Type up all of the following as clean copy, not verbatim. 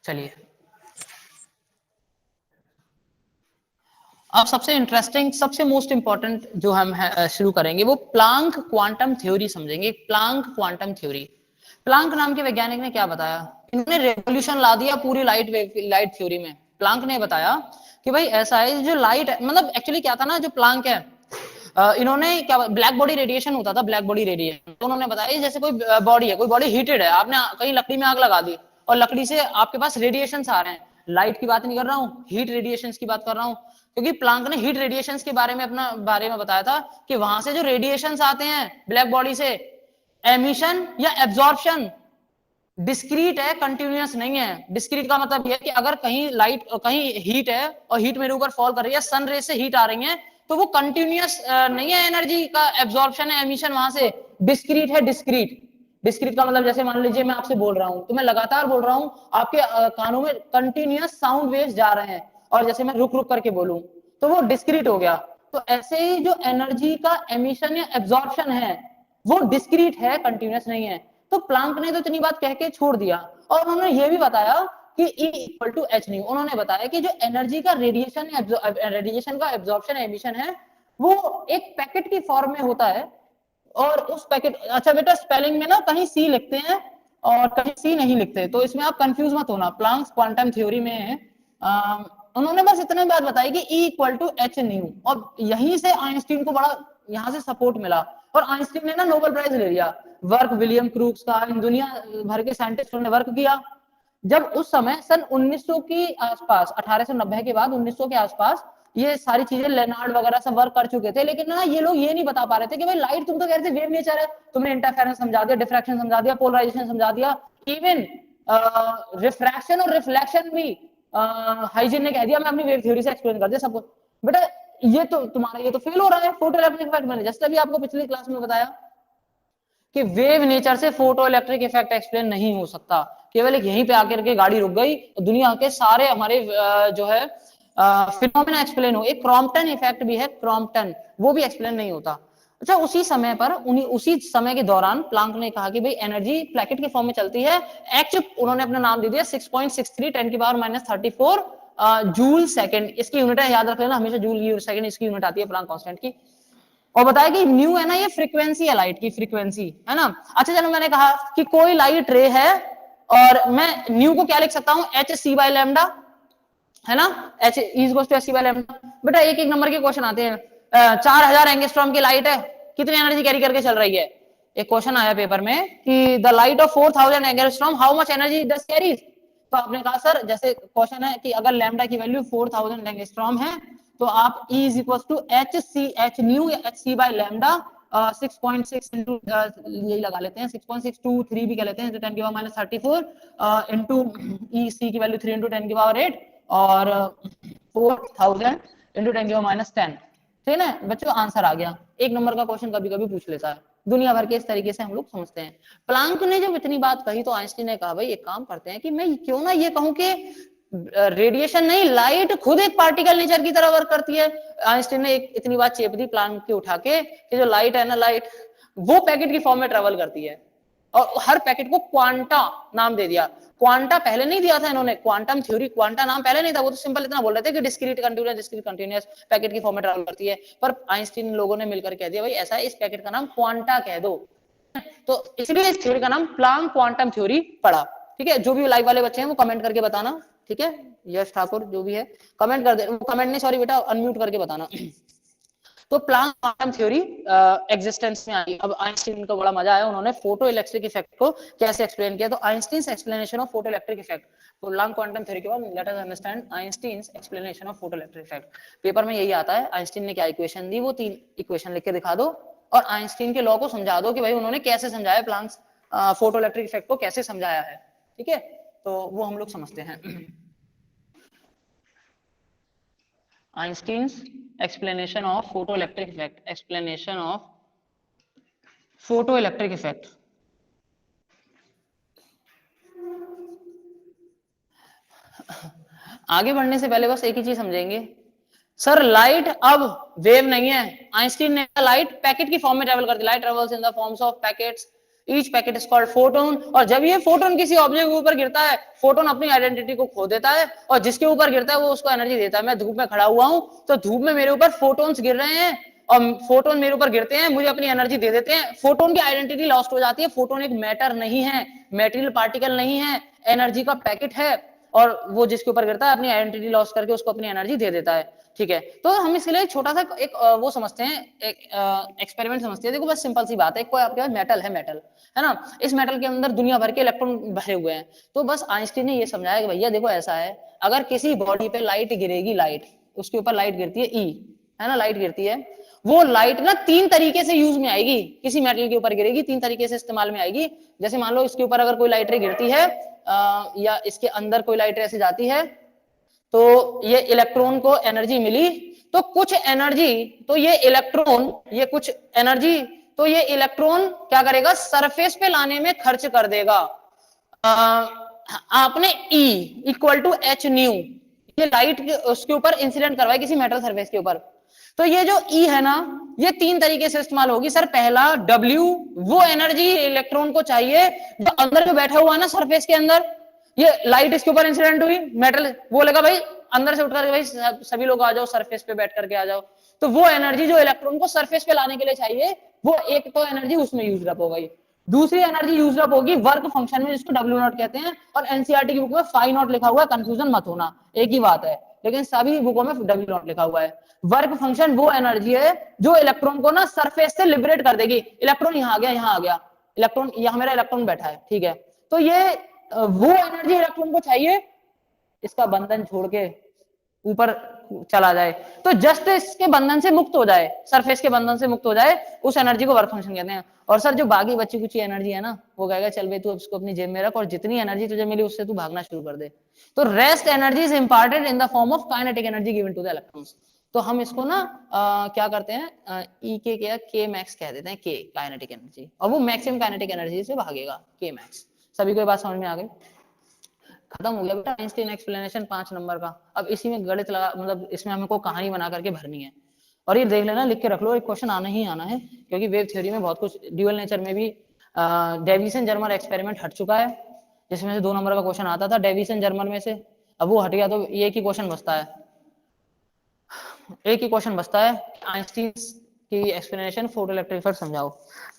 चलिए अब सबसे इंटरेस्टिंग, सबसे मोस्ट इंपॉर्टेंट जो हम शुरू करेंगे वो प्लांक क्वांटम थ्योरी समझेंगे। प्लांक क्वांटम थ्योरी, प्लांक नाम के वैज्ञानिक ने क्या बताया, इन्होंने रेवोल्यूशन ला दिया पूरी लाइट थ्योरी में। प्लांक ने बताया कि भाई ऐसा है, जो लाइट मतलब एक्चुअली क्या था ना, जो प्लांक है इन्होंने क्या, ब्लैक बॉडी रेडिएशन होता था, ब्लैक बॉडी रेडिएशन। तो उन्होंने बताया जैसे कोई बॉडी है, कोई बॉडी हीटेड है, आपने कहीं लकड़ी में आग लगा दी और लकड़ी से आपके पास रेडिएशन आ रहे हैं, लाइट की बात नहीं कर रहा हूँ, हीट रेडिएशन की बात कर रहा हूँ। क्योंकि प्लांक ने हीट रेडिएशन के बारे में अपना बारे में बताया था कि वहां से जो रेडिएशन आते हैं ब्लैक बॉडी से, एमिशन या एब्जॉर्प्शन डिस्क्रीट है, कंटिन्यूअस नहीं है। डिस्क्रीट का मतलब यह है कि अगर कहीं लाइट, कहीं हीट है और हीट मेरे ऊपर फॉल कर रही है, सन रे से हीट आ रही है, तो वो कंटिन्यूअस नहीं है, एनर्जी का एब्जॉर्प्शन है, एमिशन वहां से। डिस्क्रीट है, डिस्क्रीट। डिस्क्रीट का मतलब जैसे मान लीजिए मैं आपसे बोल रहा हूं, तो मैं लगातार बोल रहा हूं, आपके कानों में कंटिन्यूअस साउंड वेव्स जा रहे हैं, और जैसे मैं रुक रुक करके बोलूं तो वो डिस्क्रीट हो गया। तो ऐसे ही जो एनर्जी का एमिशन या एब्जॉर्प्शन है वो डिस्क्रीट है, कंटिन्यूअस नहीं है। तो प्लांक ने तो इतनी बात कह के छोड़ दिया, और उन्होंने ये भी बताया कि E equal to h nu. उन्होंने बताया कि जो एनर्जी का रेडिएशन का एब्जॉर्प्शन एमिशन है वो एक पैकेट की फॉर्म में होता है, और उस पैकेट, अच्छा बेटा स्पेलिंग में ना कहीं सी लिखते हैं और कहीं सी नहीं लिखते, तो इसमें आप कंफ्यूज मत होना। प्लांक्स क्वांटम थ्योरी में उन्होंने बस इतने बात बताई कि E equal to h nu, और यहीं से आइंस्टीन को बड़ा यहाँ से सपोर्ट मिला, और आइंस्टीन ने ना नोबेल प्राइज ले लिया। वर्क विलियम क्रूक्स का, इन दुनिया भर के साइंटिस्टों ने वर्क किया। जब उस समय सन 1900 के आसपास, 1890 के बाद 1900 के आसपास ये सारी चीजें लेनार्ड वगैरह सब वर्क कर चुके थे, लेकिन ना ये लोग ये नहीं बता पा रहे थे कि भाई लाइट, तुम तो कह रहे थे वेव नेचर है, तुमने इंटरफेरेंस समझा दिया, डिफ्रैक्शन समझा दिया, पोलराइजेशन समझा दिया, इवन रिफ्रैक्शन और रिफ्लेक्शन भी हाइजीन ने कह दिया, मैं अपनी वेव थ्योरी से एक्सप्लेन कर दिया सबको। बेटा ये तो तुम्हारा ये तो फेल हो रहा है। फोटो इलेक्ट्रिक इफेक्ट मैंने जैसे अभी आपको पिछली क्लास में बताया कि वेव नेचर से फोटो इलेक्ट्रिक इफेक्ट एक्सप्लेन नहीं हो सकता। केवल एक यहीं पे आकर के गाड़ी रुक गई, दुनिया के सारे हमारे जो है फिनोमेना एक्सप्लेन हो। एक क्रॉम्पटन इफेक्ट भी है, क्रॉम्पटन, वो भी एक्सप्लेन नहीं होता। अच्छा, उसी समय पर उसी समय के दौरान प्लांक ने कहा कि भाई एनर्जी प्लैकेट के फॉर्म में चलती है। एच उन्होंने अपना नाम दे दिया 6.63 10 की पावर -34 जूल सेकंड। इसकी यूनिट है, याद रख लेना हमेशा, जूल सेकंड इसकी यूनिट आती है प्लांक कांस्टेंट की। और बताया कि न्यू है ना, ये फ्रीक्वेंसी है, लाइट की फ्रीक्वेंसी है ना। अच्छा चलो, मैंने कहा कि कोई लाइट रे है और मैं न्यू को क्या लिख सकता हूं, एच सी बाई लैम्डा, है ना, h is to h c by lambda. बेटा एक एक नंबर के क्वेश्चन आते हैं। 4000 एंगस्ट्रॉम की लाइट है, कितनी एनर्जी कैरी करके चल रही है। एक क्वेश्चन आया पेपर में कि the light of 4000 angstrom how much energy does carry. तो आपने कहा सर, जैसे क्वेश्चन है कि अगर लैम्डा की वैल्यू 4000 एंगस्ट्रॉम है तो आप E is equal to h c h nu या h c by lambda 6.6 into यही लगा लेते हैं, 6.623 भी कह लेते हैं, 10 की पावर -34 इंटू ई सी की वैल्यू 3 इंटू 10 की पावर 8 और 4000 इंटू 10 की पावर -10। ठीक है ना बच्चों, आंसर आ गया। एक नंबर का क्वेश्चन कभी कभी पूछ लेता है, दुनिया भर के इस तरीके से हम लोग समझते हैं। प्लांक ने जब इतनी बात कही तो आइंस्टीन ने कहा भाई एक काम करते हैं कि मैं क्यों ना ये कहूं कि रेडिएशन नहीं, लाइट खुद एक पार्टिकल नेचर की तरह वर्क करती है। आइंस्टीन ने एक इतनी बात चेप दी प्लांक की उठा के कि जो लाइट है ना, लाइट वो पैकेट की फॉर्म में ट्रेवल करती है, और हर पैकेट को क्वांटा नाम दे दिया। क्वांटा पहले नहीं दिया था इन्होंने, क्वांटम थ्योरी क्वांटा नाम पहले नहीं था, वो तो सिंपल इतना बोल रहे थे कि डिस्क्रीट कंटीन्यूअस पैकेट की फॉर्म में ट्रेवल करती है। पर आइंस्टीन लोगों ने मिलकर कह दिया भाई ऐसा है, इस पैकेट का नाम क्वांटा कह दो। तो इसलिए इस थ्योरी का नाम प्लांक क्वांटम थ्योरी पड़ा। ठीक है, जो भी लाइव वाले बच्चे हैं वो कमेंट करके बताना। ठीक है, यश ठाकुर जो भी है कमेंट कर दे, कमेंट नहीं सॉरी बेटा, अनम्यूट करके बताना। तो प्लांक क्वांटम थ्योरी एग्जिस्टेंस में आई। अब आइंस्टीन को बड़ा मजा आया, उन्होंने फोटो इलेक्ट्रिक इफेक्ट को कैसे एक्सप्लेन किया। तो Einstein's explanation of photo electric effect, तो प्लांक क्वांटम थ्योरी के बाद let us understand Einstein's explanation of photo electric effect. Paper में यही आता है, आइंस्टीन ने क्या इक्वेशन दी, वो 3 इक्वेशन लिख के दिखा दो और आइंस्टीन के लॉ को समझा दो कि भाई उन्होंने कैसे समझाया, प्लांक फोटो इलेक्ट्रिक इफेक्ट को कैसे समझाया है। ठीक है, तो वो हम लोग समझते हैं। Einstein's explanation of photoelectric effect, explanation of photoelectric effect। आगे बढ़ने से पहले बस एक ही चीज समझेंगे, सर लाइट अब वेव नहीं है। आइंस्टीन ने लाइट पैकेट की फॉर्म में ट्रेवल करती है, light travels in the forms of packets each packet is called photon. और जब ये फोटोन किसी ऑब्जेक्ट के ऊपर गिरता है, फोटोन अपनी आइडेंटिटी को खो देता है और जिसके ऊपर गिरता है वो उसको एनर्जी देता है। मैं धूप में खड़ा हुआ हूं तो धूप में मेरे ऊपर फोटोन्स गिर रहे हैं और फोटोन मेरे ऊपर गिरते हैं, मुझे अपनी एनर्जी दे देते हैं। फोटोन की आइडेंटिटी लॉस्ट हो जाती है। फोटोन एक मैटर नहीं है, मेटेरियल पार्टिकल नहीं है, एनर्जी का पैकेट है और वो जिसके ऊपर गिरता है अपनी आइडेंटिटी लॉस करके उसको अपनी एनर्जी दे देता है। ठीक है, तो हम इसके लिए छोटा सा एक वो समझते हैं, एक एक्सपेरिमेंट समझते हैं। देखो बस सिंपल सी बात है, कोई आपके पास मेटल है ना, इस मेटल के अंदर दुनिया भर के इलेक्ट्रॉन भरे हुए हैं। तो बस आइंस्टीन ने ये समझाया कि भैया देखो ऐसा है, अगर किसी बॉडी पे लाइट गिरेगी, लाइट उसके ऊपर लाइट गिरती है ई, है ना, लाइट गिरती है, वो लाइट ना तीन तरीके से यूज में आएगी। किसी मेटल के ऊपर गिरेगी तीन तरीके से इस्तेमाल में आएगी। जैसे मान लो इसके ऊपर अगर कोई लाइट रे गिरती है या इसके अंदर कोई लाइट रे ऐसे जाती है तो ये इलेक्ट्रॉन को एनर्जी मिली, तो कुछ एनर्जी तो ये इलेक्ट्रॉन, ये कुछ एनर्जी तो ये इलेक्ट्रॉन क्या करेगा, सरफेस पे लाने में खर्च कर देगा। आपने E equal to h nu, ये लाइट उसके ऊपर इंसिडेंट करवाई किसी मेटल सरफेस के ऊपर, तो ये जो E है ना, ये तीन तरीके से इस्तेमाल होगी। सर पहला W, वो एनर्जी इलेक्ट्रॉन को चाहिए जो अंदर जो बैठा हुआ है ना सरफेस के अंदर, ये लाइट इसके ऊपर इंसिडेंट हुई, मेटल बोलेगा भाई अंदर से उठकर भाई सभी लोग आ जाओ, सरफेस पे बैठ करके आ जाओ। तो वो एनर्जी जो इलेक्ट्रॉन को सरफेस पे लाने के लिए चाहिए, वो एक तो एनर्जी उसमें यूज अप हो गई। दूसरी एनर्जी यूज अप होगी वर्क फंक्शन में, जिसको W नॉट कहते हैं, और एनसीईआरटी की बुक में फाई नॉट लिखा हुआ है, कंफ्यूजन मत होना, एक ही बात है, लेकिन सभी बुकों में W नॉट लिखा हुआ है। वर्क फंक्शन वो एनर्जी है जो इलेक्ट्रॉन को ना सरफेस से लिबरेट कर देगी। इलेक्ट्रॉन यहाँ आ गया, यहाँ आ गया, इलेक्ट्रॉन यहाँ, मेरा इलेक्ट्रॉन बैठा है, ठीक है, तो ये वो एनर्जी इलेक्ट्रॉन को चाहिए इसका बंधन छोड़ के ऊपर चला जाए, तो जस्ट इसके बंधन से मुक्त हो जाए, सरफेस के बंधन से मुक्त हो जाए, उस एनर्जी को वर्क फंक्शन कहते हैं। और सर जो बाकी बची कुछ एनर्जी है ना, वो कहेगा चल भाई तू उसको अपनी जेब में रख और जितनी एनर्जी तुझे मिली उससे तू भागना शुरू कर दे। तो rest energy is imparted in the form of kinetic energy given to the electrons. तो हम इसको ना क्या करते हैं, ई के क्या के मैक्स कह देते हैं, के काइनेटिक एनर्जी, और वो मैक्सिमम काइनेटिक एनर्जी से भागेगा, के मैक्स। सभी को ये बात समझ में आ गई? खत्म हो गया बेटा आइंस्टीन एक्सप्लेनेशन 5 नंबर का। अब इसी में गणित लगा, मतलब इसमें हमको कहानी बना करके भरनी है, और ये देख लेना, लिख के रख लो, एक क्वेश्चन आना ही आना है, क्योंकि वेव थ्योरी में बहुत कुछ, ड्यूअल नेचर में भी डेविसन जर्मर एक्सपेरिमेंट हट चुका है, जिसमें से 2 नंबर का क्वेश्चन आता था डेविसन जर्मर में से, अब वो हट गया, तो एक ही क्वेश्चन बचता है, एक ही क्वेश्चन बचता है, आइंस्टीन की एक्सप्लेनेशन फोटोइलेक्ट्रिक इफेक्ट समझाओ।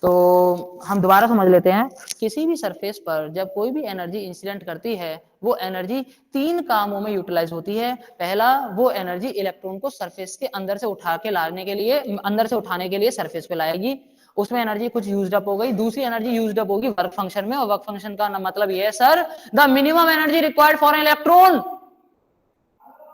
तो हम दोबारा समझ लेते हैं, किसी भी सरफेस पर जब कोई भी एनर्जी इंसिडेंट करती है, वो एनर्जी 3 कामों में यूटिलाइज होती है। पहला, वो एनर्जी इलेक्ट्रॉन को सरफेस के अंदर से उठा के लाने के लिए, अंदर से उठाने के लिए सरफेस पे लाएगी, उसमें एनर्जी कुछ यूज्ड अप हो गई। दूसरी एनर्जी यूज्ड अप होगी वर्क फंक्शन में, और वर्क फंक्शन का मतलब ये है sir, the minimum energy required for an electron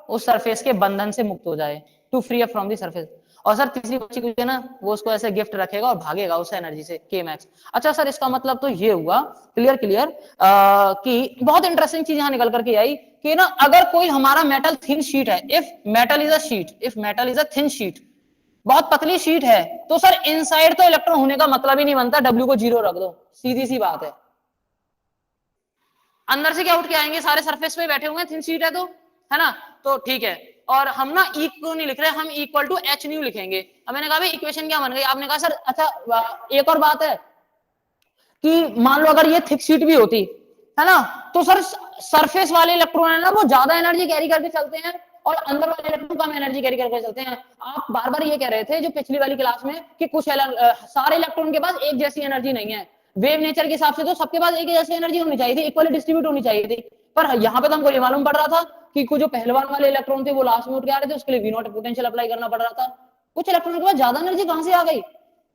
उस सरफेस के बंधन से मुक्त हो जाए, to free up from the surface. और सर तीसरी बच्ची कुछ है ना, वो उसको ऐसे गिफ्ट रखेगा और भागेगा उस एनर्जी से, के मैक्स। अच्छा सर इसका मतलब तो ये हुआ, क्लियर कि बहुत इंटरेस्टिंग चीज यहां निकल करके आई कि ना, अगर कोई हमारा मेटल थिन शीट है, if metal is a thin sheet, बहुत पतली शीट है, तो सर इनसाइड तो इलेक्ट्रॉन होने का मतलब ही नहीं बनता, W को 0 रख दो, सीधी सी बात है। अंदर से क्या उठ के आएंगे, सारे सरफेस पे बैठे हुए हैं, थिन शीट है तो, है ना, तो ठीक है। और हम ना ई को नहीं लिख रहे, हम इक्वल टू एच न्यू लिखेंगे। अब मैंने कहा भाई इक्वेशन क्या बन गई, आपने कहा सर अच्छा एक और बात है कि मान लो अगर ये थिक शीट भी होती है ना, तो सर सरफेस वाले इलेक्ट्रॉन है ना, वो ज्यादा एनर्जी कैरी करके चलते हैं और अंदर वाले इलेक्ट्रॉन कम एनर्जी कैरी करके चलते हैं। आप बार बार ये कह रहे थे जो पिछली वाली क्लास में कि कुछ सारे इलेक्ट्रॉन के पास एक जैसी एनर्जी नहीं है, वेव नेचर के हिसाब से तो सबके पास एक जैसी एनर्जी होनी चाहिए थी, इक्वली डिस्ट्रीब्यूट होनी चाहिए थी। पर यहाँ पे तो हमको ये मालूम पड़ रहा था कि कुछ जो पहलवान वाले इलेक्ट्रॉन थे वो लास्ट में उठ के आ रहे थे, उसके लिए V0 पोटेंशियल अप्लाई करना पड़ रहा था। कुछ इलेक्ट्रॉन के पास ज्यादा एनर्जी कहां से आ गई?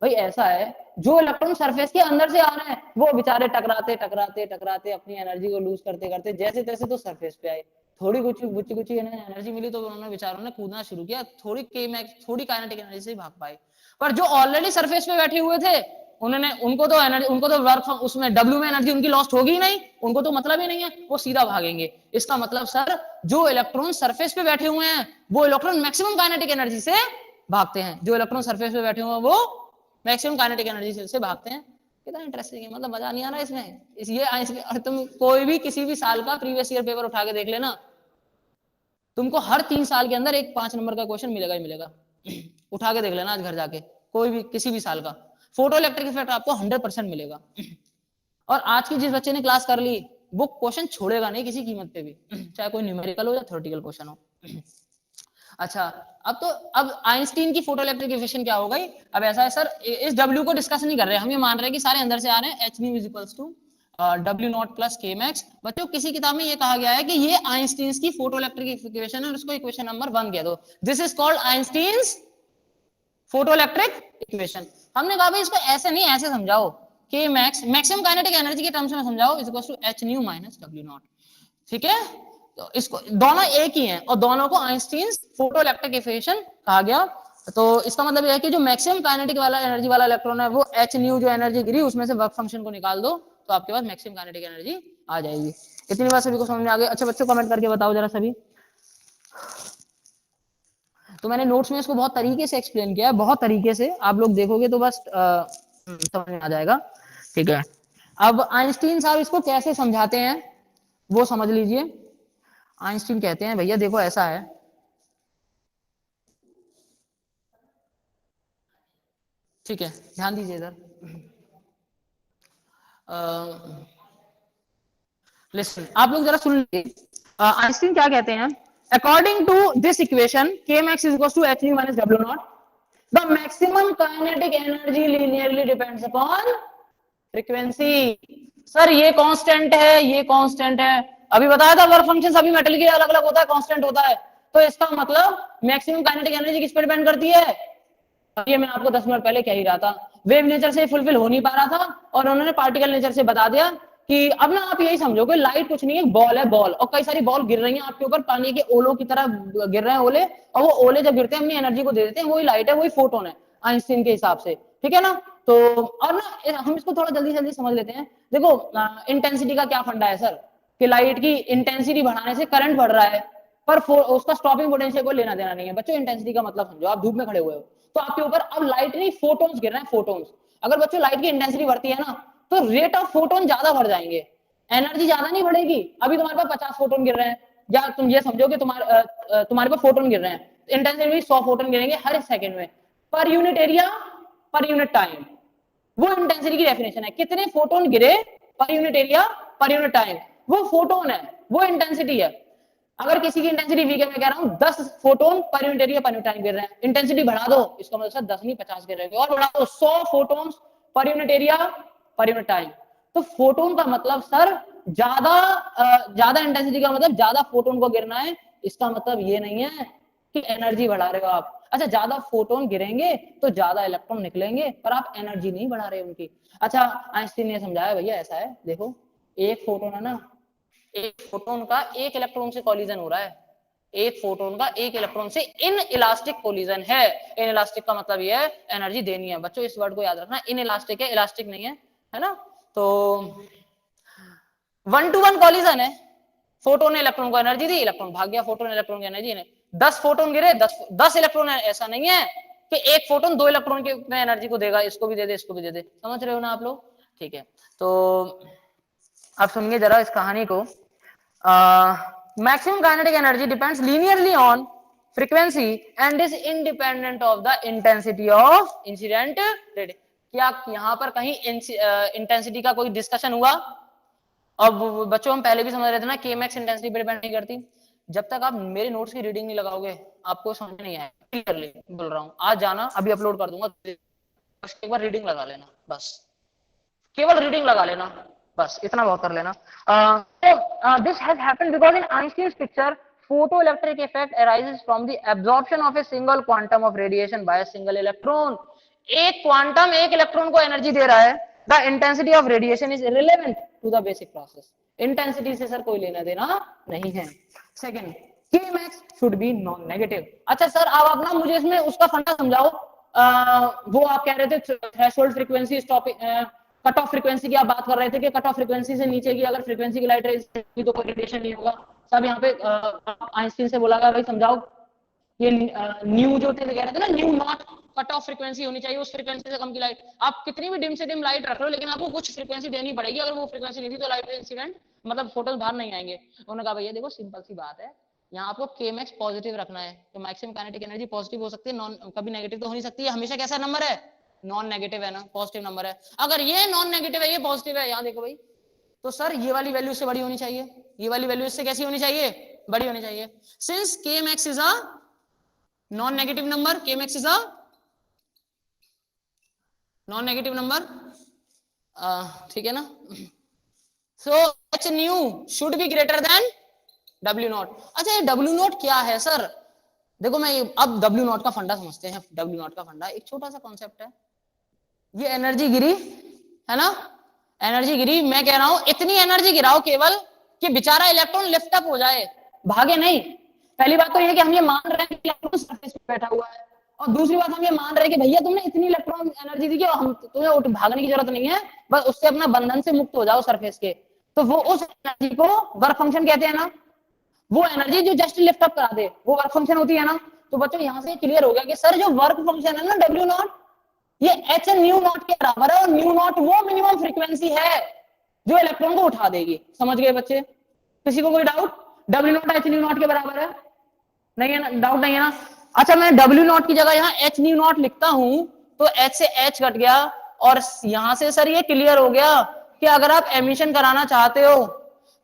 भाई ऐसा है, जो इलेक्ट्रॉन सरफेस के अंदर से आ रहे हैं वो बेचारे टकराते अपनी एनर्जी को लूज करते करते जैसे तैसे तो सरफेस पे आए, थोड़ी कुछ एनर्जी मिली तो उन्होंने बेचारों ने कूदना शुरू किया, थोड़ी काइनेटिक एनर्जी से भाग पाए। पर जो ऑलरेडी सरफेस पे बैठे हुए थे उनको तो वर्क उसमें W में एनर्जी उनकी लॉस्ट होगी ही नहीं, उनको तो मतलब ही नहीं है, वो सीधा भागेंगे। इसका मतलब सर जो इलेक्ट्रॉन सरफेस पे बैठे हुए हैं वो इलेक्ट्रॉन मैक्सिमम काइनेटिक एनर्जी से भागते हैं, जो इलेक्ट्रॉन सरफेस पे बैठे हुए हैं वो मैक्सिमम काइनेटिक एनर्जी से भागते हैं। कितना इंटरेस्टिंग है, मतलब मजा नहीं आ रहा इसमें, ये तुम कोई भी किसी भी साल का प्रीवियस ईयर पेपर उठा के देख लेना, तुमको हर 3 साल के अंदर एक 5 नंबर का क्वेश्चन मिलेगा ही मिलेगा। उठा के देख लेना आज घर जाके, कोई भी किसी भी साल का फोटो इलेक्ट्रिक इफेक्ट आपको 100% मिलेगा। और आज की जिस बच्चे ने क्लास कर ली वो क्वेश्चन छोड़ेगा नहीं किसी कीमत पे भी, चाहे कोई न्यूमेरिकल हो या थ्योरेटिकल क्वेश्चन हो। अच्छा, अब आइंस्टीन की फोटोइलेक्ट्रिक इक्वेशन क्या हो गई? अब ऐसा है सर, इस W को डिस्कस नहीं कर रहे, हम ये मान रहे हैं कि सारे अंदर से आ रहे हैं, h nu is to W naught plus k max. बच्चों किसी किताब में ये कहा गया है कि ये आइंस्टीन की फोटोइलेक्ट्रिक इक्वेशन है और उसको इक्वेशन नंबर 1 कह दो। This is called Einstein's photoelectric equation. हमने कहा भाई इसको ऐसे नहीं, ऐसे समझाओ, k max maximum kinetic energy के टर्म्स में समझाओ, is equal to h nu minus W naught. ठीक है, तो इसको दोनों एक ही हैं और दोनों को आइंस्टीन फोटोइलेक्ट्रिक इक्वेशन कहा गया। तो इसका मतलब यह है कि जो मैक्सिमम काइनेटिक वाला एनर्जी वाला इलेक्ट्रॉन है वो h nu जो एनर्जी गिरी उसमें से वर्क फंक्शन को निकाल दो तो आपके पास मैक्सिमम काइनेटिक एनर्जी आ जाएगी। इतनी बात सभी को समझ में आ गई? अच्छा बच्चों कमेंट करके बताओ जरा सभी। तो मैंने नोट्स में इसको बहुत तरीके से एक्सप्लेन किया है, बहुत तरीके से, आप लोग देखोगे तो बस समझ में आ जाएगा। ठीक है, अब आइंस्टीन साहब इसको कैसे समझाते हैं वो समझ लीजिए। आइंस्टीन कहते हैं भैया देखो ऐसा है, ठीक है ध्यान दीजिए इधर, लिसन आप लोग जरा सुन लीजिए। आइंस्टीन क्या कहते हैं? According to this equation k max is equals to h nu minus w naught, the maximum kinetic energy linearly depends upon frequency. Sir ये कांस्टेंट है, ये कांस्टेंट है, अभी बताया था वर्क फंक्शन सभी मेटल के अलग अलग होता है, कांस्टेंट होता है, तो इसका मतलब मैक्सिमम काइनेटिक एनर्जी किस पर डिपेंड करती है? ये मैं आपको 10 मिनट पहले कह ही रहा था, वेव नेचर से फुलफिल हो नहीं पा रहा था और उन्होंने पार्टिकल नेचर से बता दिया कि अब ना आप यही समझो कि लाइट कुछ नहीं है, बॉल है, बॉल, और कई सारी बॉल गिर रही हैं आपके ऊपर, पानी के ओलों की तरह गिर रहे हैं ओले, और वो ओले जब गिरते हैं अपनी एनर्जी को दे देते हैं, वही लाइट है, वही फोटोन है आइंस्टीन के हिसाब से। ठीक है ना? तो और ना हम इसको थोड़ा जल्दी जल्दी समझ लेते हैं। देखो इंटेंसिटी का क्या फंडा है सर, कि लाइट की इंटेंसिटी बढ़ाने से करंट बढ़ रहा है पर उसका स्टॉपिंग पोटेंशियल को लेना देना नहीं है। बच्चों इंटेंसिटी का मतलब समझो, आप धूप में खड़े हुए हो तो आपके ऊपर अब लाइट नहीं फोटोन्स गिर रहे हैं, फोटोन्स। अगर बच्चों लाइट की इंटेंसिटी बढ़ती है ना तो रेट ऑफ फोटोन ज्यादा बढ़ जाएंगे, एनर्जी ज्यादा नहीं बढ़ेगी। अभी तुम्हारे पास 50 फोटोन गिर रहे हैं, या तुम ये समझो कि तुम्हारे पास फोटोन गिर रहे हैं, इंटेंसिटी 100 फोटोन गिरेंगे हर एक सेकंड में, पर unit area per unit time. वो इंटेंसिटी की डेफिनेशन है, कितने फोटोन गिरे पर unit area per unit time, वो फोटोन है, वो इंटेंसिटी है। अगर किसी की इंटेंसिटी वीक है, मैं कह रहा हूं 10 फोटोन पर unit area per unit time गिर रहे हैं, इंटेंसिटी बढ़ा दो, इसका मतलब 10 नहीं 50 गिर रहे हैं, और बढ़ा दो 100 फोटोन्स पर unit area per unit time. तो फोटोन का मतलब सर ज्यादा इंटेंसिटी का मतलब ज्यादा फोटोन को गिरना है, इसका मतलब ये नहीं है कि एनर्जी बढ़ा रहे हो आप। अच्छा, ज्यादा फोटोन गिरेंगे तो ज्यादा इलेक्ट्रॉन निकलेंगे पर आप एनर्जी नहीं बढ़ा रहे उनकी। अच्छा, आइंस्टीन ने समझाया भैया ऐसा है, देखो एक फोटोन है ना, एक फोटोन का एक इलेक्ट्रॉन से कॉलिजन हो रहा है, एक फोटोन का एक इलेक्ट्रॉन से इन इलास्टिक कोलिजन है। इन इलास्टिक का मतलब ये है एनर्जी देनी है। बच्चों इस वर्ड को याद रखना, इन इलास्टिक है, इलास्टिक नहीं है ना? तो 1-to-1 कॉलिजन है, फोटोन ने इलेक्ट्रॉन को एनर्जी दी, इलेक्ट्रॉन भाग गया, फोटोन इलेक्ट्रॉन की एनर्जी ने 10 फोटोन गिरे, 10 इलेक्ट्रॉन है, ऐसा नहीं है कि एक फोटोन 2 इलेक्ट्रॉन के में एनर्जी को देगा, इसको भी दे दे इसको भी दे दे, समझ रहे हो ना आप लोग? ठीक है, तो अब सुनिए जरा इस कहानी को। Maximum kinetic energy depends linearly on frequency and is independent of the intensity of incident radiation. क्या यहाँ पर कहीं इंटेंसिटी का कोई डिस्कशन हुआ? अब बच्चों हम पहले भी समझ रहे थे ना के मैक्स इंटेंसिटी पर डिपेंड नहीं करती। जब तक आप मेरे नोट्स की रीडिंग नहीं लगाओगे आपको समझ नहीं आएगा, क्लियरली बोल रहा हूँ। आज जाना, अभी अपलोड कर दूंगा, एक बार रीडिंग लगा लेना, बस केवल रीडिंग लगा लेना, बस इतना बहुत कर लेना। This has happened because in Einstein's picture photoelectric effect arises from the absorption of a single quantum of radiation by a single electron। एक क्वांटम एक इलेक्ट्रॉन को एनर्जी दे रहा है। The intensity of radiation is irrelevant to the basic process. Intensity से sir कोई लेना देना नहीं है। Second, K max should be non negative. अच्छा सर अब आप ना मुझे इसमें उसका फंडा समझाओ। वो आप कह रहे थे threshold frequency, cut off frequency की आप बात कर रहे थे कि कट ऑफ फ्रीक्वेंसी से नीचे की अगर फ्रीक्वेंसी की लाइट रेज तो कोई रेडिएशन नहीं होगा। सब यहाँ पे आइंस्टीन से बोला गया भाई समझाओ, ये न्यू जो थे कह रहे थे ना, new not cut off frequency होनी चाहिए, उस फ्रीक्वेंसी से कम की लाइट। आप कितनी भी डिम से डिम लाइट रख लो लेकिन आपको कुछ फ्रीक्वेंसी देनी पड़ेगी, अगर वो फ्रीक्वेंसी नहीं थी तो लाइट इंसिडेंट मतलब फोटोन बाहर नहीं आएंगे। उन्होंने कहा भैया देखो सिंपल सी बात है, यहाँ आपको के मैक्स पॉजिटिव रखना है, तो मैक्सिमम काइनेटिक एनर्जी पॉजिटिव हो सकती है, नॉन कभी नेगेटिव तो हो नहीं सकती है, हमेशा कैसा नंबर है नॉन नेगेटिव है ना, पॉजिटिव नंबर है। अगर ये नॉन नेगेटिव है, ये पॉजिटिव है, यहां देखो भाई, तो सर ये वाली वैल्यू इससे बड़ी होनी चाहिए, ये वाली वैल्यू इससे कैसी होनी चाहिए, बड़ी होनी चाहिए। Since k max is a non negative number, k max is a non negative number, ठीक है ना। So h nu should be greater than W nought. अच्छा, ये डब्ल्यू नॉट क्या है सर? देखो मैं अब डब्ल्यू नॉट का फंडा समझते हैं। डब्ल्यू नॉट का फंडा एक छोटा सा कॉन्सेप्ट है, ये एनर्जी गिरी है ना, एनर्जी गिरी, मैं कह रहा हूं इतनी एनर्जी गिराओ केवल कि बेचारा इलेक्ट्रॉन लिफ्ट अप हो जाए, भागे नहीं। पहली बात तो ये कि हम ये मान रहे हैं कि इलेक्ट्रॉन सरफेस पे बैठा हुआ है, और दूसरी बात हम ये मान रहे हैं कि भैया तुमने इतनी इलेक्ट्रॉन एनर्जी दी कि हम तुम्हें भागने की जरूरत नहीं है, बस उससे अपना बंधन से मुक्त हो जाओ सरफेस के। तो वो उस एनर्जी को वर्क फंक्शन कहते हैं ना, वो एनर्जी जो जस्ट लिफ्ट अप करा दे वो वर्क फंक्शन होती है ना। तो बच्चों यहां से क्लियर हो गया कि सर जो वर्क फंक्शन है ना डब्ल्यू नॉट, ये एच न्यू नॉट के बराबर है, और न्यू नॉट वो मिनिमम फ्रीक्वेंसी है जो इलेक्ट्रॉन को उठा देगी। समझ गए बच्चे? किसी को कोई doubt? W not H new not के बराबर है, नहीं है ना, डाउट नहीं है ना। अच्छा, मैं डब्ल्यू नॉट की जगह यहाँ एच न्यू नॉट लिखता हूं, तो एच से एच कट गया, और यहां से सर ये क्लियर हो गया कि अगर आप एमिशन कराना चाहते हो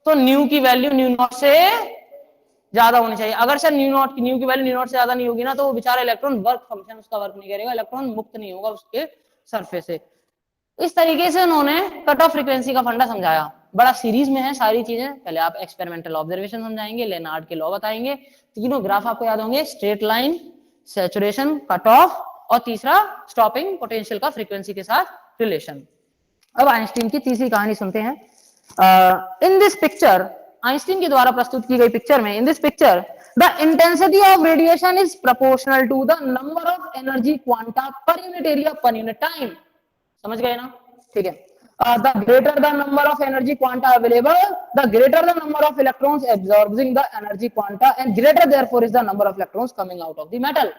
तो न्यू की वैल्यू न्यू नॉट से ज्यादा होनी चाहिए। अगर सर न्यू की वैल्यू न्यू नॉट से ज्यादा नहीं होगी ना, तो वो बेचारा इलेक्ट्रॉन वर्क फंक्शन उसका वर्क नहीं करेगा, इलेक्ट्रॉन मुक्त नहीं होगा उसके सरफेस से। इस तरीके से उन्होंने कट ऑफ फ्रीक्वेंसी का फंडा समझाया। बड़ा सीरीज में है सारी चीजें, पहले आप एक्सपेरिमेंटल ऑब्जर्वेशन समझाएंगे, लेनार्ड के लॉ बताएंगे, तीनों ग्राफ आपको याद होंगे, straight line, saturation, cut off, और तीसरा स्टॉपिंग पोटेंशियल का फ्रीक्वेंसी के साथ रिलेशन। अब आइंस्टीन की तीसरी कहानी सुनते हैं। इन दिस पिक्चर, आइंस्टीन के द्वारा प्रस्तुत की गई पिक्चर में, in this picture the intensity of radiation is proportional to the number of energy quanta per unit area per unit time. समझ गए ना? ठीक है। The greater the number of energy quanta available, the greater the number of electrons absorbing the energy quanta, and greater therefore is the number of electrons coming out of the metal.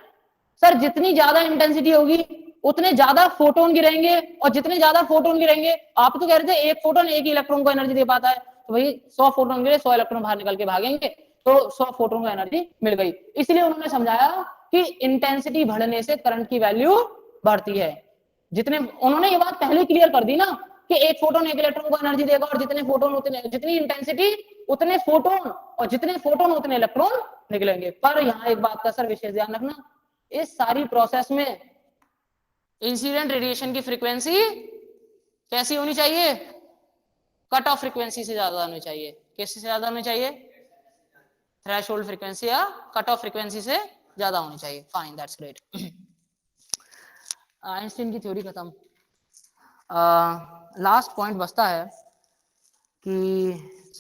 Sir जितनी ज्यादा intensity होगी उतने ज्यादा photon गिरेंगे, और जितने ज्यादा photon गिरेंगे, आप तो कह रहे थे एक फोटोन एक ही इलेक्ट्रॉन को एनर्जी दे पाता है, तो भाई 100 फोटोन गिरे 100 इलेक्ट्रॉन बाहर निकल के भागेंगे, तो 100 फोटोन को एनर्जी मिल गई। इसलिए उन्होंने समझाया कि इंटेंसिटी बढ़ने से करंट की वैल्यू बढ़ती है। जितने उन्होंने ये बात पहले क्लियर कर दी ना कि एक फोटोन एक इलेक्ट्रॉन को एनर्जी देगा, और जितने फोटोन उतने, जितनी इंटेंसिटी उतने फोटोन, और जितने फोटोन उतने इलेक्ट्रॉन निकलेंगे। पर यहाँ एक बात का सर विशेष ध्यान रखना, इस सारी प्रोसेस में इंसिडेंट रेडिएशन की फ्रीक्वेंसी कैसी होनी चाहिए? कट ऑफ फ्रीक्वेंसी से ज्यादा होनी चाहिए। किससे ज्यादा होनी चाहिए? थ्रेशोल्ड फ्रीक्वेंसी या कट ऑफ फ्रीक्वेंसी से ज्यादा होनी चाहिए। Fine, that's great. आइंस्टीन की थ्योरी खत्म। लास्ट पॉइंट बचता है कि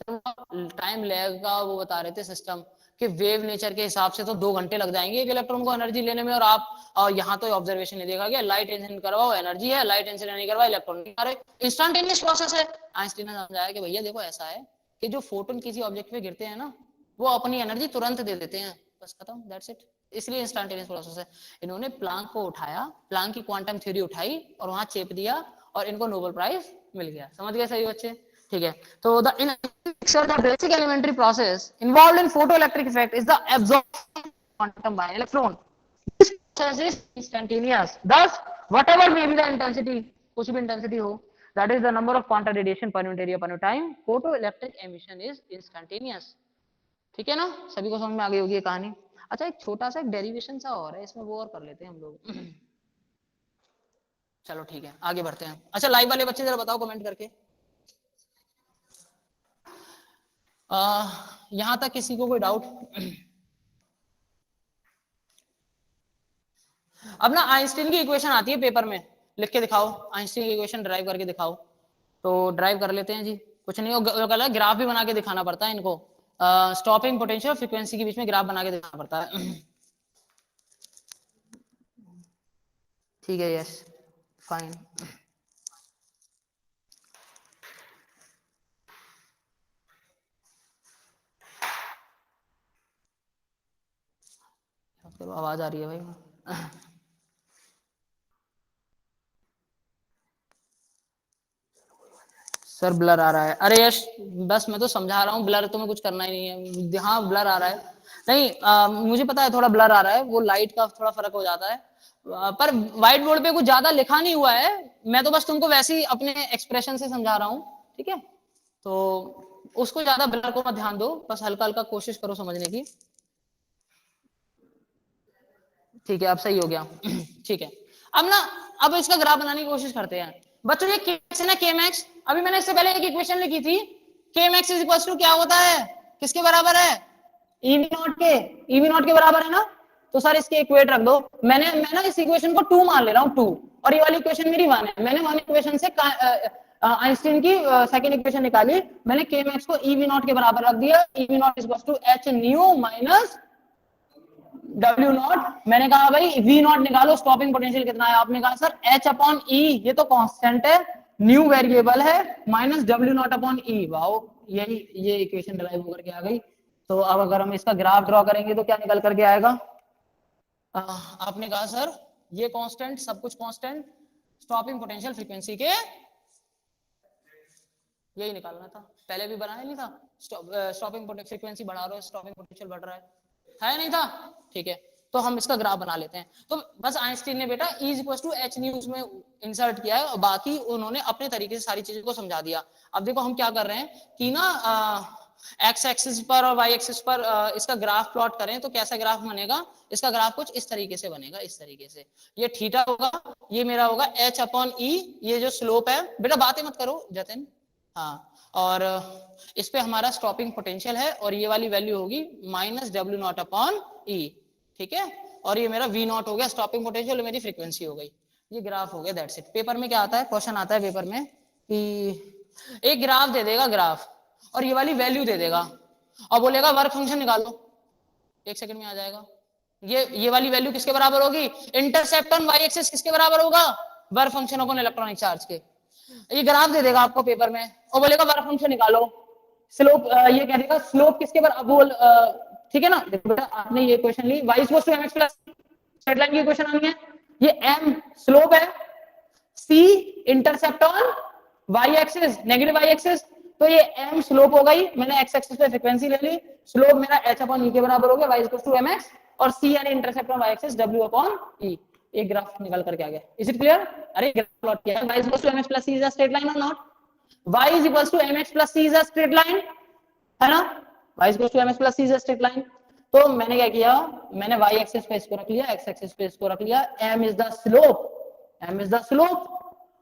टाइम लगेगा, वो बता रहे थे सिस्टम कि वेव नेचर के हिसाब से तो 2 घंटे लग जाएंगे एक इलेक्ट्रॉन को एनर्जी लेने में, और आप यहाँ तो ऑब्जर्वेशन नहीं देखा गया, लाइट इंसिडेंट करवाओ एनर्जी है, लाइट इंसिडेंट नहीं करवाओ इलेक्ट्रॉन नहीं आ रहे, इंस्टेंटेनियस प्रोसेस है। आइंस्टीन ने समझाया कि भैया देखो ऐसा है कि जो फोटोन किसी ऑब्जेक्ट पे गिरते हैं ना, वो अपनी एनर्जी तुरंत दे देते हैं, बस खत्म, दैट्स इट। इसलिए इंस्टेंटेनियस प्रोसेस है। इन्होंने प्लांक को उठाया, प्लांक की क्वांटम थ्योरी उठाई और वहां चेप दिया, और इनको नोबेल प्राइज मिल गया। समझ गए सही बच्चे? ठीक है। तो the basic elementary process involved in photoelectric effect is the absorption quantum by electron. This process is instantaneous. Thus, whatever may be the intensity, कुछ भी intensity हो, that is the number of quanta radiation per unit area per unit time, photoelectric emission is instantaneous. ठीक है ना? सभी को समझ में आ गई होगी ये कहानी। अच्छा, एक छोटा सा एक डेरिवेशन सा और है इसमें, वो और कर लेते हैं हम लोग। चलो ठीक है, आगे बढ़ते हैं। अच्छा, लाइव वाले बच्चे जरा बताओ कमेंट करके। यहां तक किसी को कोई डाउट? अब ना आइंस्टीन की इक्वेशन आती है पेपर में, लिख के दिखाओ, आइंस्टीन की इक्वेशन ड्राइव करके दिखाओ। तो ड्राइव कर लेते हैं जी, कुछ नहीं होगा, ग्राफ भी बना के दिखाना पड़ता है इनको, स्टॉपिंग पोटेंशियल और फ्रीक्वेंसी के बीच में ग्राफ बना के दिखाना पड़ता है। ठीक है, यस, फाइन। आवाज आ रही है भाई। सर ब्लर आ रहा है। अरे यश बस मैं तो समझा रहा हूँ, ब्लर तुम्हें कुछ करना ही नहीं है। हाँ ब्लर आ रहा है, नहीं मुझे पता है थोड़ा ब्लर आ रहा है, वो लाइट का थोड़ा फर्क हो जाता है। पर व्हाइट बोर्ड पे कुछ ज्यादा लिखा नहीं हुआ है, मैं तो बस तुमको वैसे ही अपने एक्सप्रेशन से समझा रहा हूँ, ठीक है। तो उसको ज्यादा ब्लर को मत ध्यान दो, बस हल्का हल्का कोशिश करो समझने की। ठीक है अब सही हो गया। ठीक है, अब ना अब इसका ग्राफ बनाने की कोशिश करते हैं बच्चों। ये केमैक्स है ना, केमैक्स, अभी मैंने इससे पहले एक इक्वेशन लिखी थी, केमैक्स इज इक्वल टू क्या होता है, किसके बराबर है, ईवी नॉट के, ईवी नॉट के बराबर है ना। तो सर इसके इक्वेट रख दो। मैं ना इस इक्वेशन को 2 मान ले रहा हूँ, 2, और ये वाली इक्वेशन मेरी 1 है। मैंने 1 इक्वेशन से आइंस्टीन की सेकंड इक्वेशन निकाली, मैंने केमैक्स को ईवी नॉट के बराबर रख दिया। E V naught is equal to h nu minus W naught. मैंने कहा भाई V नॉट निकालो, स्टॉपिंग पोटेंशियल कितना है, आपने कहा सर H अपॉन E, ये तो कांस्टेंट है, न्यू वेरिएबल है, minus W not upon E। Wow, यही ये इक्वेशन डिराइव होकर के आ गई। तो अब अगर हम इसका ग्राफ ड्रॉ करेंगे तो क्या निकल करके आएगा, आपने कहा सर ये कांस्टेंट, सब कुछ कांस्टेंट, स्टॉपिंग पोटेंशियल फ्रीक्वेंसी के, यही निकालना था, पहले भी बनाया नहीं था। स्टॉपिंग फ्रीक्वेंसी बढ़ा रहे हो, स्टॉपिंग पोटेंशियल बढ़ रहा है नहीं था, ठीक है। तो हम इसका ग्राफ बना लेते हैं। तो बस आइंस्टीन ने बेटा E equal to h nu उसमें इंसर्ट किया है, और बाकी उन्होंने अपने तरीके से सारी चीजों को समझा दिया। अब देखो हम क्या कर रहे हैं कि ना एक्स एक्सिस पर और वाई एक्सिस पर इसका ग्राफ प्लॉट करें तो कैसा ग्राफ बनेगा, इसका ग्राफ कुछ इस तरीके से बनेगा, इस तरीके से। ये थीटा होगा, ये मेरा होगा H अपॉन E, ये जो स्लोप है, बेटा बातें मत करो जतिन, हाँ, और इस पे हमारा स्टॉपिंग पोटेंशियल है, और ये वाली वैल्यू होगी minus W not upon E, ठीक है। और ये मेरा V नॉट हो गया स्टॉपिंग पोटेंशियल, मेरी फ्रीक्वेंसी हो गई, ये ग्राफ हो गया, दैट्स इट। पेपर में क्या आता है, क्वेश्चन आता है पेपर में कि एक ग्राफ दे देगा, ग्राफ, और ये वाली वैल्यू दे देगा, और बोलेगा वर्क फंक्शन निकालो, 1 सेकंड में आ जाएगा। ये वाली वैल्यू किसके बराबर होगी, इंटरसेप्ट ऑन वाई एक्सिस किसके बराबर होगा, work function upon electronic charge के। ये ग्राफ दे देगा आपको पेपर में, और बोलेगा वर्क फंक्शन निकालो, स्लोप ये कह देगा स्लोप किसके बराबर, ठीक है ना। देखो बेटा आपने ये क्वेश्चन ली, y equal to mx plus, straight line की क्वेश्चन आनी है, ये m स्लोप है, c intercept on y axis, negative y axis, तो ये m स्लोप हो गई, मैंने x एक्सिस पे फ्रीक्वेंसी ले ली, स्लोप मेरा h अपॉन e के बराबर हो गया, y इक्वल टू mx, और c यानी intercept on y axis w upon e। एक ग्राफ निकल करके आ गया, इज इट क्लियर। अरे ग्राफ प्लॉट किया है, y equal to mx plus c is a straight line और not, y is equal to mx plus c is a straight line, है ना, y equal to mx plus c is a straight line. तो मैंने क्या किया, मैंने y axis पे इसको रख लिया, x एक्सिस पे इसको रख लिया, m is the slope, m is the slope,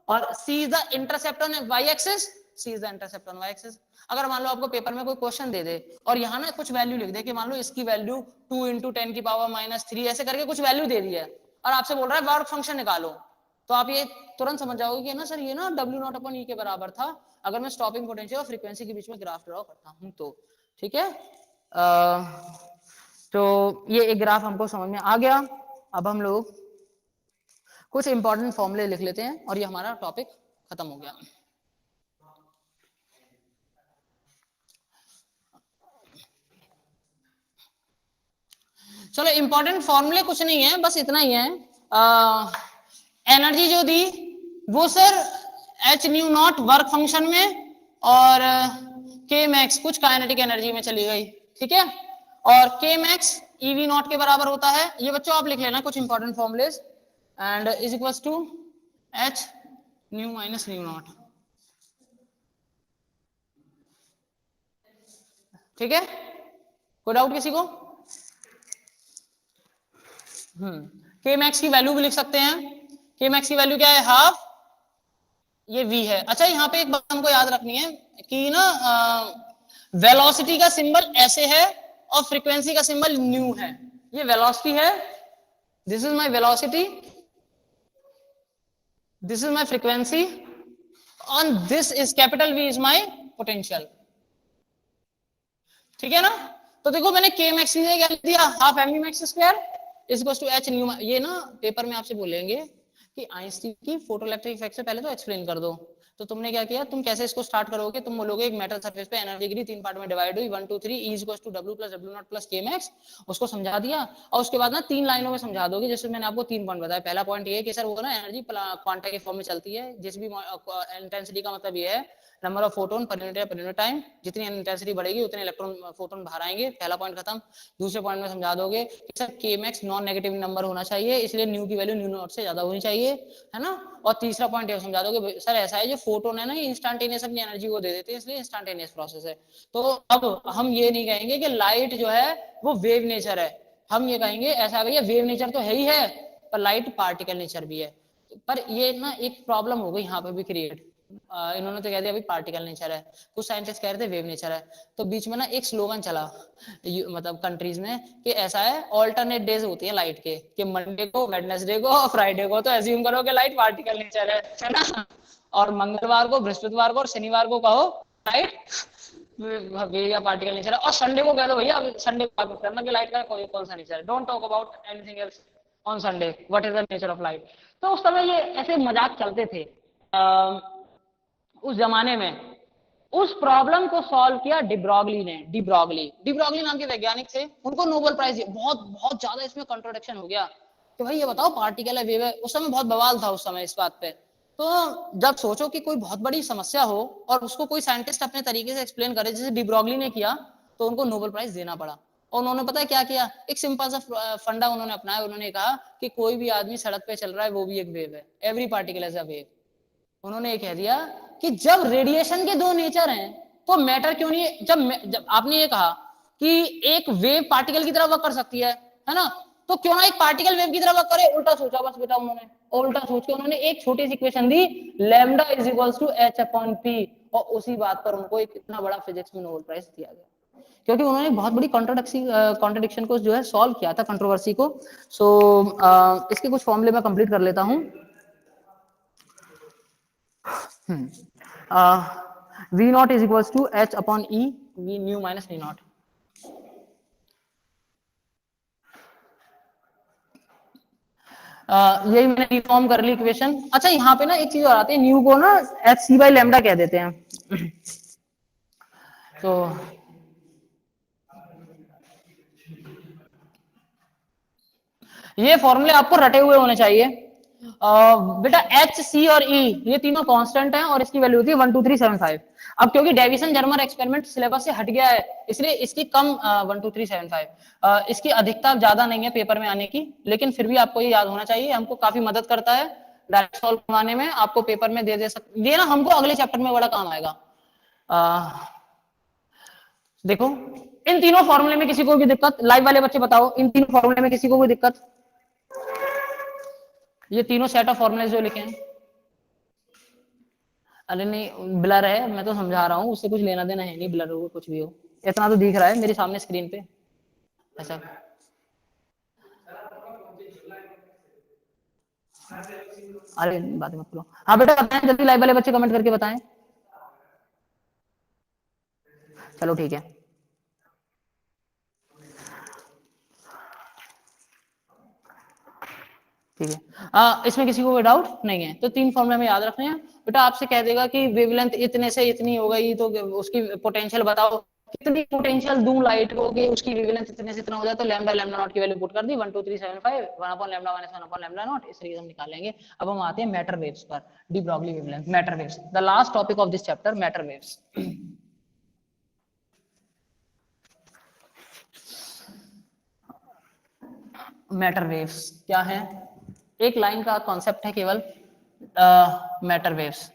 और c is the intercept on y axis, c is the intercept on y axis. अगर मान लो आपको पेपर में कोई क्वेश्चन दे दे और यहाँ ना कुछ वैल्यू लिख दे कि मान लो इसकी वैल्यू 2 × 10 की पावर -3 ऐसे करके कुछ वैल्यू दे दी है, और आपसे बोल रहा है वर्क फंक्शन निकालो, तो आप ये तुरंत समझ जाओगे कि ना सर ये ना W नॉट अपॉन E के बराबर था, अगर मैं स्टॉपिंग पोटेंशियल और फ्रीक्वेंसी के बीच में ग्राफ ड्रॉ करता हूं तो, ठीक है। तो ये एक ग्राफ हमको समझ में आ गया। अब हम लोग कुछ इंपॉर्टेंट फॉर्मूले लिख लेते हैं और ये हमारा टॉपिक खत्म हो गया। चलो इंपॉर्टेंट फॉर्मूले कुछ नहीं है, बस इतना ही है। एनर्जी जो दी वो sir H new not work function में, और के मैक्स कुछ काइनेटिक एनर्जी में चली गई, ठीक है। और के मैक्स ईवी नॉट के बराबर होता है, ये बच्चों आप लिख लेना कुछ important formulas, and is equals to h nu minus nu naught, ठीक है। कोई डाउट किसी को। के मैक्स की वैल्यू भी लिख सकते हैं, के मैक्स की वैल्यू क्या है, हाफ, ये v है। अच्छा यहाँ पे एक बात हमको याद रखनी है कि ना वेलोसिटी का सिंबल ऐसे है और फ्रीक्वेंसी का सिंबल न्यू है, ये वेलोसिटी है, this is my velocity, this is my frequency, on this is capital V is my potential, ठीक है ना। तो देखो मैंने के मैक्स क्या लिख दिया, half m max square is equal to h nu. ये ना पेपर में आपसे बोलेंगे कि आइंस्टीन की फोटोइलेक्ट्रिक इफेक्ट से पहले तो एक्सप्लेन कर दो, तो तुमने क्या किया, तुम कैसे इसको स्टार्ट करोगे, तुम बोलोगे एक मेटल सरफेस पे एनर्जी गिरी 3 पार्ट में डिवाइड हुई 1 2 3 E equals to W plus W naught plus K max, उसको समझा दिया और उसके बाद ना 3 लाइनों में समझा दोगे। जैसे मैंने आपको 3 पॉइंट बताया। पहला पॉइंट ये है कि सर वो ना एनर्जी क्वांटा के फॉर्म में चलती है, जिस भी इंटेंसिटी का मतलब ये है नंबर ऑफ फोटोन पर यूनिट टाइम, जितनी इंटेंसिटी बढ़ेगी उतने इलेक्ट्रॉन फोटोन बाहर आएंगे। पहला पॉइंट खत्म। दूसरे पॉइंट में समझा दोगे कि सर के मैक्स नॉन नेगेटिव नंबर होना चाहिए, इसलिए न्यू की वैल्यू न्यू नॉट से ज्यादा होनी चाहिए, है ना। और तीसरा पॉइंट ये समझा दोगे सर ऐसा है जो फोटोन है ना ये इंस्टेंटेनियस अपनी एनर्जी को दे देते हैं, इसलिए इंस्टेंटेनियस प्रोसेस है। तो अब हम ये नहीं कहेंगे कि लाइट जो है वो वेव नेचर है, हम ये कहेंगे ऐसा भैया वेव नेचर तो है ही है पर लाइट पार्टिकल नेचर भी है। पर ये ना एक प्रॉब्लम हो गई यहाँ पे भी क्रिएट, इन्होंने तो कह दिया अभी पार्टिकल नेचर है, कुछ साइंटिस्ट कह रहे थे वेव नेचर है। तो बीच में ना एक स्लोगन चला मतलब कंट्रीज में कि ऐसा है ऑल्टरनेट डेज होती है लाइट के, कि मंडे को, वेडनेसडे को और फ्राइडे को तो एज्यूम करो कि लाइट पार्टिकल नेचर है ना, और मंगलवार को, बृहस्पतिवार को और शनिवार को कहो लाइट वेव या पार्टिकल नेचर है, और संडे को कह दो भैया संडे को बात करना कि लाइट का कौन सा नेचर है, don't talk about anything else on Sunday, what is the nature of light. तो उस समय ये ऐसे मजाक चलते थे। उस जमाने में उस प्रॉब्लम को सॉल्व किया डिब्रॉगली ने। डिब्रॉगली नाम के वैज्ञानिक थे, उनको नोबेल प्राइज दिया। बहुत बहुत ज्यादा इसमें कॉन्ट्रोडिक्शन हो गया कि भाई ये बताओ पार्टिकल है वेव है, उस समय बहुत बवाल था उस समय इस बात पे। तो जब सोचो कि कोई बहुत बड़ी समस्या हो और उसको कोई साइंटिस्ट अपने तरीके से एक्सप्लेन करे जैसे डिब्रॉगली ने किया, तो उनको नोबेल प्राइज देना पड़ा। और उन्होंने पता है क्या किया, एक सिंपल सा फंडा उन्होंने अपनाया। उन्होंने कहा कि कोई भी आदमी सड़क पे चल रहा है वो भी एक वेव है, every particle is a wave. उन्होंने ये कह दिया कि जब रेडिएशन के दो नेचर हैं तो मैटर क्यों नहीं है। जब आपने ये कहा कि एक वेव पार्टिकल की तरह वर्क कर सकती है ना, तो क्यों ना एक पार्टिकल वेव की तरह वर्क करे। उल्टा सोचा बस बेटा उन्होंने, और उल्टा सोच के उन्होंने एक छोटी सी इक्वेशन दी, lambda is equals to h upon p, और उसी बात पर उनको एक इतना बड़ा फिजिक्स में नोबेल प्राइज दिया गया, क्योंकि उन्होंने बहुत बड़ी कॉन्ट्रडिक्शन को जो है सॉल्व किया था, कंट्रोवर्सी को। सो इसके कुछ फॉर्मूले मैं कंप्लीट कर लेता हूं। V naught is equals to H upon E, V nu minus V naught। यही मैंने रिफॉर्म कर ली इक्वेशन। अच्छा यहाँ पे ना एक चीज और आती है, न्यू को ना एच सी बाई लैम्डा कह देते हैं। तो ये फॉर्मूले आपको रटे हुए होने चाहिए। बेटा एच सी और ई ये तीनों कांस्टेंट हैं और इसकी वैल्यू होती है 12375। अब क्योंकि डेविसन जर्मर एक्सपेरिमेंट सिलेबस से हट गया है इसलिए इसकी कम 12375, इसकी अधिकता ज्यादा नहीं है पेपर में आने की, लेकिन फिर भी आपको ये याद होना चाहिए, हमको काफी मदद करता है डायरेक्ट सॉल्व करवाने में। आपको पेपर में दे सकते, ये ना हमको अगले चैप्टर में बड़ा काम आएगा। देखो इन तीनों फॉर्मूले में किसी को भी दिक्कत, लाइव वाले बच्चे बताओ इन तीनों फॉर्मूले में किसी को भी दिक्कत। ये तीनों सेट ऑफ फॉर्मूले जो लिखे हैं, अरे नहीं ब्लर है, मैं तो समझा रहा हूँ, उससे कुछ लेना देना है नहीं, ब्लर हो कुछ भी हो, इतना तो दिख रहा है मेरे सामने स्क्रीन पे ऐसा। अरे बात मत करो। हाँ बेटा बताएं जल्दी, लाइव वाले बच्चे कमेंट करके बताएं। चलो ठीक है, ठीक है। इसमें किसी को कोई डाउट नहीं है तो तीन फॉर्मूले में याद रखने हैं। बेटा आपसे कह देगा कि वेवलेंथ इतने से इतनी हो गई तो उसकी पोटेंशियल बताओ, कितनी पोटेंशियल दूं लाइट को कि उसकी वेवलेंथ इतने से इतना हो जाए, तो लैम्डा लैम्डा नॉट की वैल्यू पुट कर दी 12375 1 upon lambda minus 1 upon lambda naught, इस तरीके से हम निकालेंगे। अब हम आते हैं मैटर वेव्स पर, de Broglie wavelength, matter waves, the last topic of this chapter, matter waves. Matter waves क्या है, एक लाइन का कॉन्सेप्ट है केवल, मैटर वेव्स।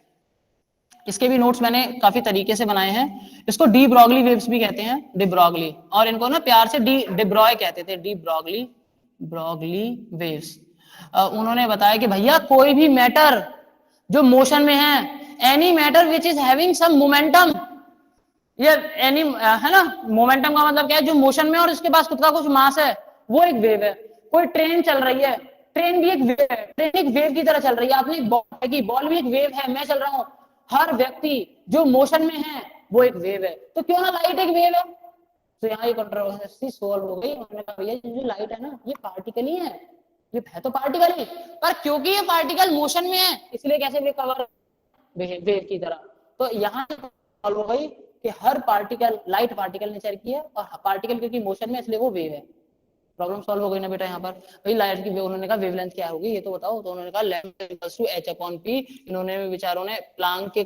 इसके भी नोट्स मैंने काफी तरीके से बनाए हैं। इसको डी ब्रॉगली वेव्स भी कहते हैं, डी ब्रॉगली, और इनको ना प्यार से डी डिब्रॉय कहते थे, डी ब्रॉगली ब्रॉगली वेव्स। उन्होंने बताया कि भैया कोई भी मैटर जो मोशन में है, any matter which is having some momentum, ये एनी है ना, मोमेंटम का मतलब क्या है, जो मोशन में और इसके पास खुद का कुछ मास है, वो एक वेव है। कोई ट्रेन चल रही है, ट्रेन भी एक वेव है, ट्रेन एक वेव की तरह चल रही है। आपने एक बॉल की, बॉल भी एक वेव है, मैं चल रहा हूं, हर व्यक्ति जो मोशन में है वो एक वेव है, तो क्यों ना लाइट एक वेव है। तो यहाँ ये कंट्रोवर्सी सोल्व हो गई। उन्होंने कहा भैया जो लाइट है ना ये पार्टिकल ही है, ये है तो पार्टिकल ही, पर क्योंकि ये पार्टिकल मोशन में है इसलिए कैसे वे कवर वेव की तरह। तो यहाँ सॉल्व हो गई कि हर पार्टिकल लाइट पार्टिकल नेचर की है और पार्टिकल क्योंकि मोशन में इसलिए वो वेव है। प्रॉब्लम सॉल्व हो गई ना बेटा। यहाँ पर भाई लाइट की उन्होंने कहा वेवलेंथ क्या होगी ये तो बताओ, तो उन्होंने कहा lambda equals to h upon p। इन्होंने विचारों ने प्लांक के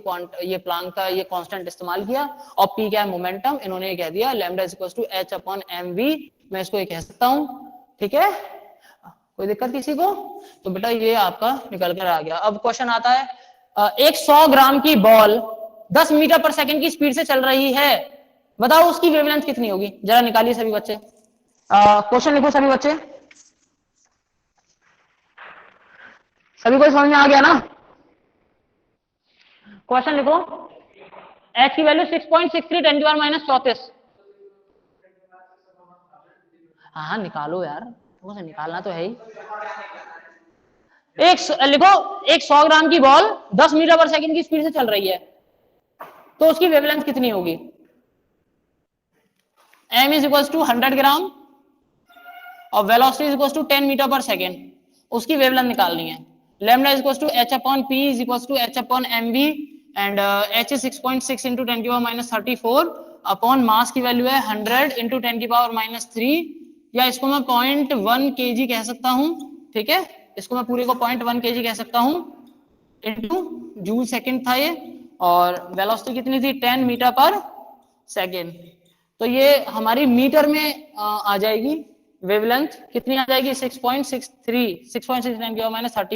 ये प्लांक का ये कांस्टेंट इस्तेमाल किया और p क्या है मोमेंटम, इन्होंने ये कह दिया lambda equals to h upon mv। मैं इसको ये कह सकता हूँ, ठीक है, कोई दिक्कत किसी को? तो बेटा ये आपका निकल कर आ गया। अब क्वेश्चन आता है, एक 100 ग्राम की बॉल 10 मीटर पर सेकंड की स्पीड से चल रही है, बताओ उसकी वेवलेंथ कितनी होगी? जरा निकालिए सभी बच्चे, क्वेश्चन लिखो सभी बच्चे। सभी को समझ में आ गया ना? क्वेश्चन लिखो। h की वैल्यू 6.63 10 की पावर -34। हाँ निकालो यार, तो निकालना तो है ही। लिखो एक 100 ग्राम की बॉल 10 मीटर पर सेकंड की स्पीड से चल रही है, तो उसकी वेवलेंथ कितनी होगी? m is equal to 100 gram और velocity is equal to 10 metre per second, उसकी वेवलेंथ निकालनी है। Lambda is equal to h upon p is equal to h upon mv and h is 6.6 into 10 की power -34 upon mass की value है 100 into 10 की power -3, या इसको मैं 0.1 kg कह सकता हूं, ठीक है, इसको मैं पूरे को 0.1 kg कह सकता हूं इंटू जूल सेकेंड था ये, और वेलोसिटी कितनी थी 10 मीटर पर सेकेंड। तो ये हमारी मीटर में आ जाएगी, वेवलेंथ कितनी आ जाएगी 6.63 6.69 की पावर -30।